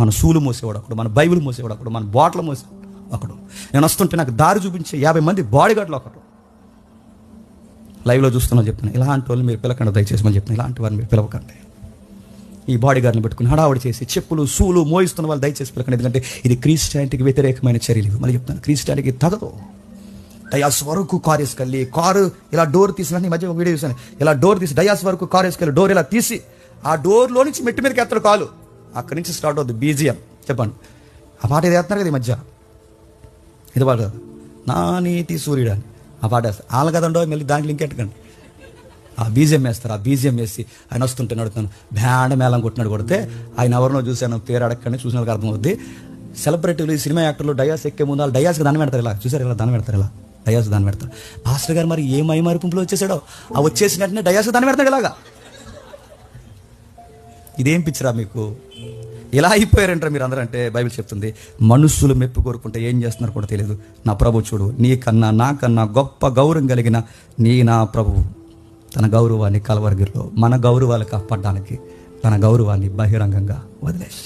మన సూలు మోసేవాడు ఒకడు, మన బైబిల్ మోసేవాడు ఒకడు, మన బాటలు మోసేవాడు ఒకడు. నేను వస్తుంటే నాకు దారి చూపించే 50 మంది బాడీ గార్డులు ఒకడు. లైవ్లో చూస్తున్నా చెప్తున్నా, ఇలాంటి వాళ్ళని మీరు పిలకండి దయచేసి అని చెప్తున్నా. ఇలాంటి వారిని మీరు పిలవకండి. ఈ బాడీ గార్డ్ని పెట్టుకుని హడావుడి చేసి చెప్పులు సూలు మోయిస్తున్న వాళ్ళు దయచేసి పిలకండి. ఎందుకంటే ఇది క్రిస్టియానిటీకి వ్యతిరేకమైన చర్యలు. మళ్ళీ చెప్తాను, క్రిస్టియానిటీకి తగదు. డయాస్ వరకు కారు వేసుకెళ్ళి, కారు ఇలా డోర్ తీసిన ఈ మధ్య వీడియో చూసాను, ఇలా డోర్ తీసి డయాస్ వరకు కారు వేసుకెళ్ళి డోర్ ఇలా తీసి ఆ డోర్లో నుంచి మెట్టి మీదకి ఎత్తాడు కాలు. అక్కడి నుంచి స్టార్ట్ అవుతుంది BGM. చెప్పండి, ఆ పాట ఇది వేస్తున్నారు కదా ఈ మధ్య, ఇది పాట నా నీతి సూర్యుడు అని ఆ పాట వేస్తారు. వాళ్ళ కదండో మళ్ళీ దాంట్లో ఇంకెట్టకండి. ఆ BGM వేస్తారు. ఆ BGM వేసి ఆయన వస్తుంటే నడుతాను బ్యాండ్ మేళం కొట్టినాడు కొడితే ఆయన ఎవరినో చూశాను, పేరు అడగండి, చూసిన వాళ్ళకి అర్థమవుద్ది. సెలబ్రిటీలు, ఈ సినిమా యాక్టర్లు డయాస్ ఎక్కే ముందు వాళ్ళు డయాస్కి దాన్ని పెడతారు. ఇలా చూసారు, ఇలా దాన్ని పెడతారు, ఇలా డయాస్ దాన్ని పెడతారు. పాస్టర్ గారు మరి ఏ మైమరిపుంపులో వచ్చేసాడో ఆ వచ్చేసిన వెంటనే డయాస్కి దాన్ని పెడతాడు ఇలాగా. ఇదేం పిచ్చిరా మీకు? ఇలా అయిపోయారంటారు మీరు అందరూ. అంటే బైబిల్ చెప్తుంది, మనుషులు మెప్పు కోరుకుంటే ఏం చేస్తున్నారు కూడా తెలియదు. నా ప్రభు చూడు, నీకన్నా నాకన్నా గొప్ప గౌరవం కలిగిన నా ప్రభువు తన గౌరవాన్ని కలవరిగిరిలో మన గౌరవాలు కాపాడడానికి తన గౌరవాన్ని బహిరంగంగా వదిలేసి